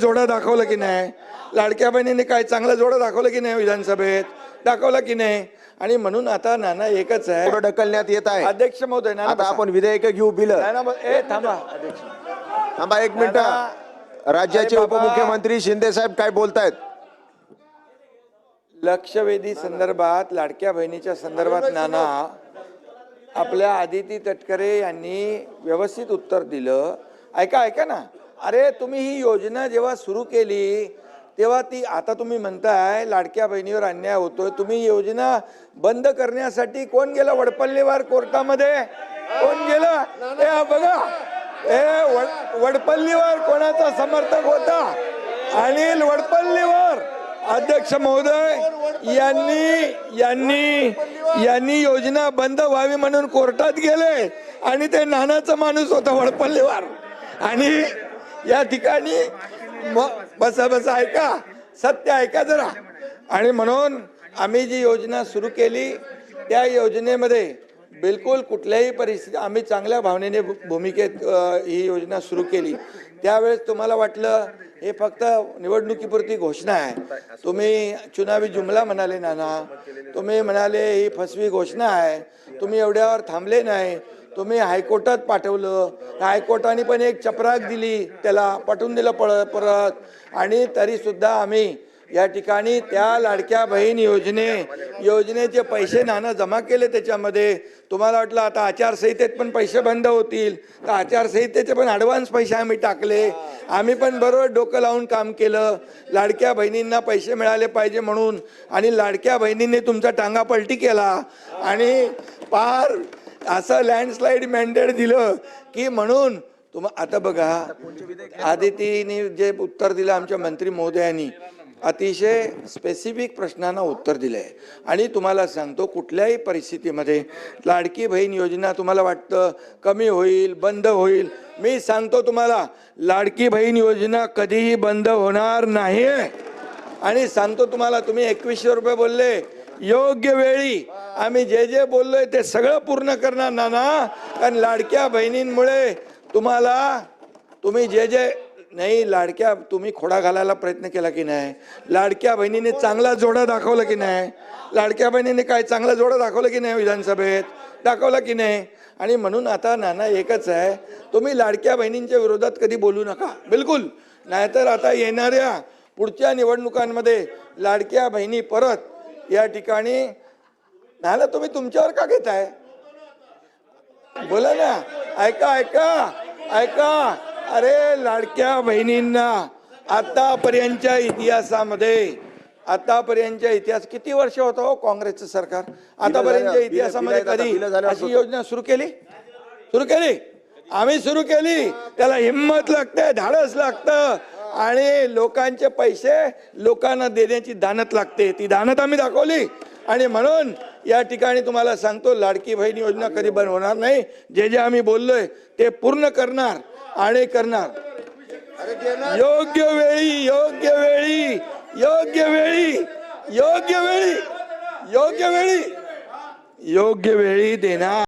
जोडा दाखवलं की नाही? लाडक्या बहिणीने काय चांगलं जोडा दाखवलं की नाही? विधानसभेत दाखवला की नाही? आणि म्हणून आता नाना एकच आहे, पुढे ढकलण्यात येत आहे. अध्यक्ष महोदय. नाना आता बसा. आपण विधेयक घेऊ बिल. ए थांबा अध्यक्ष. थांबा एक मिनिट. राज्याचे अरे बाबा. उपमुख्यमंत्री शिंदे साहेब काय बोलतायत? लक्षवेधी संदर्भात, लाडक्या बहिणीच्या संदर्भात नाना आपल्या आदिती तटकरे यांनी व्यवस्थित उत्तर दिलं. ऐका ना. अरे तुम्ही ही योजना जेव्हा सुरू केली तेव्हा ती, आता तुम्ही म्हणताय लाडक्या बहिणीवर अन्याय होतोय, तुम्ही योजना बंद करण्यासाठी कोण गेलं वडपल्लीवार कोर्टामध्ये? कोण गेलं? ए बघा, वडपल्लीवार कोणाचा समर्थक होता? अनिल वडपल्लीवार. अध्यक्ष महोदय यांनी योजना बंद व्हावी म्हणून कोर्टात गेले आणि ते नानाचा माणूस होता वडपल्लीवार. आणि या ठिकाणी बसा ऐका, सत्य ऐका जरा. आणि म्हणून आम्ही जी योजना सुरू केली त्या योजनेमध्ये बिलकुल कुठल्याही परिस्थिती, आम्ही चांगल्या भावनेने भूमिकेत ही योजना सुरू केली. त्यावेळेस तुम्हाला वाटलं हे फक्त निवडणुकीपुरती घोषणा आहे. तुम्ही चुनावी जुमला म्हणाले नाना, तुम्ही म्हणाले ही फसवी घोषणा आहे. तुम्ही एवढ्यावर थांबले नाही, तुम्ही हायकोर्टात पाठवलं. हायकोर्टाने पण एक चपराक दिली, त्याला पाठवून दिलं परत. आणि तरी सुद्धा आम्ही या ठिकाणी त्या लाडक्या बहीण योजनेचे पैसे नाना जमा केले. त्याच्यामध्ये तुम्हाला वाटलं आता आचारसंहितेत पण पैसे बंद होतील, तर आचारसंहितेचे पण ॲडव्हान्स पैसे आम्ही टाकले. आम्ही पण बरोबर डोकं लावून काम केलं, लाडक्या बहिणींना पैसे मिळाले पाहिजे म्हणून. आणि लाडक्या बहिणींनी तुमचा टांगा पलटी केला आणि पार असं लँडस्लाईड मॅन्डेट दिलं की म्हणून आता बघा, आदितीने जे उत्तर दिलं आमच्या मंत्री महोदयांनी, अतिशय स्पेसिफिक प्रश्नांना उत्तर दिलं आहे. आणि तुम्हाला सांगतो, कुठल्याही परिस्थितीमध्ये लाडकी बहीण योजना तुम्हाला वाटतं कमी होईल, बंद होईल, मी सांगतो तुम्हाला लाडकी बहीण योजना कधीही बंद होणार नाही. आणि सांगतो तुम्हाला, तुम्ही 2100 रुपये बोलले, योग्य वेळी आम्ही जे बोललोय ते सगळं पूर्ण करणार नाना. कारण लाडक्या बहिणींमुळे तुम्ही जे नाही, लाडक्या तुम्ही खोडा घालायला प्रयत्न केला की नाही? लाडक्या बहिणीने चांगला जोडा दाखवला की नाही? लाडक्या बहिणीने काय चांगला जोडा दाखवला की नाही? विधानसभेत दाखवला की नाही? आणि म्हणून आता नाना एकच आहे, तुम्ही लाडक्या बहिणींच्या विरोधात कधी बोलू नका, बिलकुल. नाहीतर आता येणाऱ्या पुढच्या निवडणुकांमध्ये लाडक्या बहिणी परत या ठिकाणी नाना, तुम्ही तुमच्यावर का घेताय? बोला ना. ऐका. अरे लाडक्या बहिणींना आतापर्यंतच्या इतिहास किती वर्ष होतं हो काँग्रेसचं सरकार? आतापर्यंतच्या इतिहासामध्ये कधी अशी योजना सुरू केली? आम्ही सुरू केली. त्याला हिंमत लागते, धाडस लागतं आणि लोकांचे पैसे लोकांना देण्याची दानत लागते. ती दानत आम्ही दाखवली. आणि म्हणून या ठिकाणी तुम्हाला सांगतो, लाडकी बहीण योजना कधी बंद होणार नाही. जे आम्ही बोललोय ते पूर्ण करणार आणि करणार. योग्य वेळी देणार.